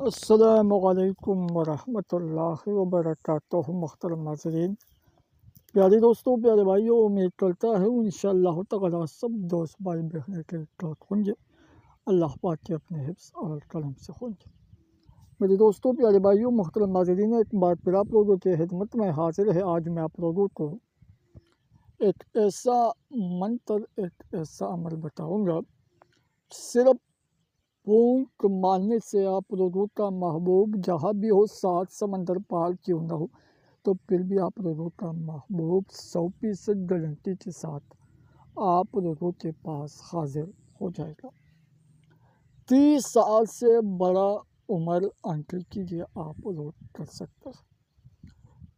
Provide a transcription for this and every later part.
السلام علیکم ورحمۃ اللہ وبرکاتہ۔ محترم ناظرین، پیارے دوستوں، پیارے بھائیوں، امید کرتا ہے انشاءاللہ تعالی سب دوست بھائی بہنیں کے ٹھیک ہوں گے، اللہ پاک کے اپنے حفظ اور کرم سے ہوں گے۔ میرے دوستوں، پیارے بھائیوں، محترم ناظرین، ایک بار پھر آپ لوگوں کے خدمت میں حاضر ہے۔ آج میں آپ لوگوں کو ایک ایسا منتر، ایک ایسا عمل بتاؤں گا، صرف پونک مارنے سے آپ لوگوں کا محبوب جہاں بھی ہو، 7 سمندر پار کیوں نہ ہو، تو پھر بھی آپ لوگوں کا محبوب 100% گارنٹی کے ساتھ آپ لوگوں کے پاس حاضر ہو جائے گا۔ 30 سال سے بڑا عمر آنٹی کے لیے آپ لوگ کر سکتے ہیں۔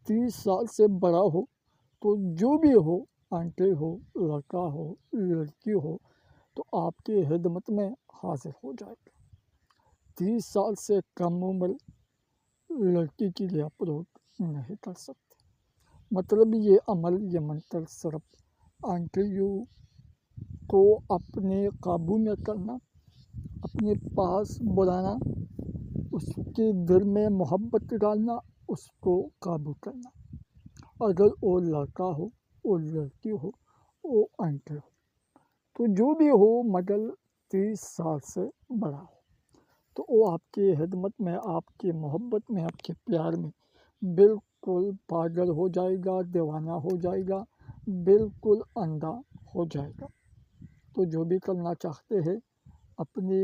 30 سال سے بڑا ہو تو جو بھی ہو، آنٹی ہو، لڑکا ہو، لڑکی ہو، تو آپ کی خدمت میں حاضر ہو جائے گا۔ 30 سال سے کم عمر لڑکی کے لیے آپ لوگ نہیں کر سکتے۔ مطلب یہ عمل، یہ منتر صرف آنٹیوں کو اپنے قابو میں کرنا، اپنے پاس بلانا، اس کے دل میں محبت ڈالنا، اس کو قابو کرنا۔ اگر وہ لڑکا ہو، وہ لڑکی ہو، وہ آنٹی ہو، تو جو بھی ہو مگر 30 سال سے بڑا ہو، تو وہ آپ کی خدمت میں، آپ کی محبت میں، آپ کے پیار میں بالکل پاگل ہو جائے گا، دیوانہ ہو جائے گا، بالکل اندھا ہو جائے گا۔ تو جو بھی کرنا چاہتے ہیں اپنی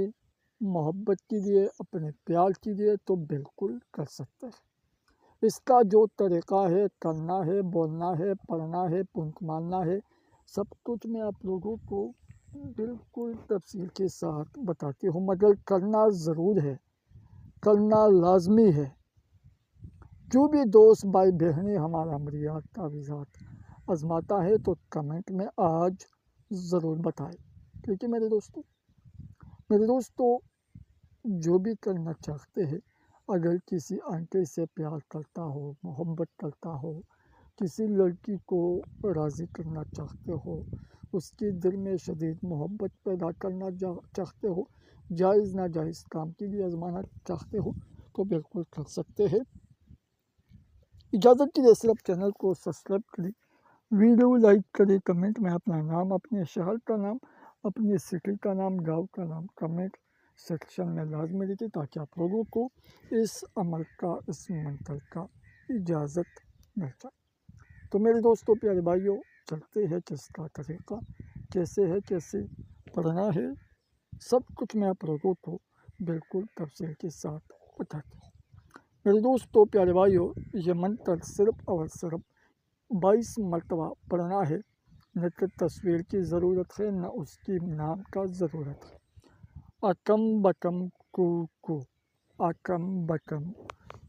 محبت کے لیے، اپنے پیار کے لیے، تو بالکل کر سکتے ہیں۔ اس کا جو طریقہ ہے، کرنا ہے، بولنا ہے، پڑھنا ہے، پونک مارنا ہے، سب کچھ میں آپ لوگوں کو بالکل تفصیل کے ساتھ بتاتی ہوں، مگر کرنا ضرور ہے، کرنا لازمی ہے۔ جو بھی دوست بھائی بہنیں ہمارا عملیات تعویذات آزماتا ہے تو کمنٹ میں آج ضرور بتائے، کیونکہ میرے دوستوں جو بھی کرنا چاہتے ہیں، اگر کسی آنٹی سے پیار کرتا ہو، محبت کرتا ہو، کسی لڑکی کو راضی کرنا چاہتے ہو، اس کے دل میں شدید محبت پیدا کرنا چاہتے ہو، جائز ناجائز کام کے لیے آزمانا چاہتے ہو، تو بالکل کر سکتے ہیں۔ اجازت کے لیے صرف چینل کو سبسکرائب کریں، ویڈیو لائک کریں، کمنٹ میں اپنا نام، اپنے شہر کا نام، اپنی سٹی کا نام، گاؤں کا نام کمنٹ سیکشن میں لازمی لکھیں، تاکہ آپ لوگوں کو اس عمل کا، اس منتر کا اجازت مل جائے۔ تو میرے دوستوں، پیارے بھائیوں، چلتے ہیں کہ اس کا طریقہ کیسے ہے، کیسے پڑھنا ہے، سب کچھ میں آپ لوگوں کو بالکل تفصیل کے ساتھ بتاتا ہوں۔ میرے دوستوں، پیارے بھائیوں، یہ منتر صرف اور صرف 22 مرتبہ پڑھنا ہے۔ نہ تو تصویر کی ضرورت ہے، نہ اس کی نام کا ضرورت ہے۔ اکم بکم کو کو، اکم بکم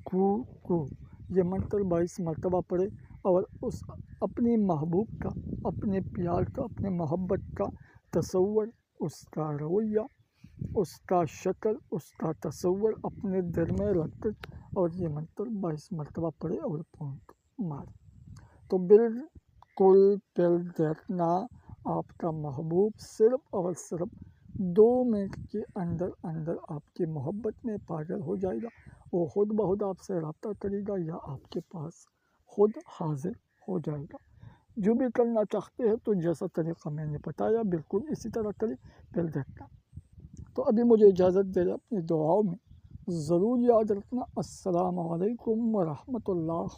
کو، یہ منتر 22 مرتبہ پڑھے اور اس اپنی محبوب کا، اپنے پیار کا، اپنے محبت کا تصور، اس کا رویہ، اس کا شکل، اس کا تصور اپنے دل میں رکھ کر اور یہ منتر 22 مرتبہ پڑھے اور پونک مارے، تو بالکل پھر دیکھنا آپ کا محبوب صرف اور صرف 2 منٹ کے اندر اندر آپ کی محبت میں پاگل ہو جائے گا۔ وہ خود بخود آپ سے رابطہ کرے گا یا آپ کے پاس خود حاضر ہو جائے گا۔ جو بھی کرنا چاہتے ہیں تو جیسا طریقہ میں نے بتایا بالکل اسی طرح کریں، پھر دیکھنا۔ تو ابھی مجھے اجازت دے، اپنی دعاؤں میں ضرور یاد رکھنا۔ السلام علیکم ورحمۃ اللہ۔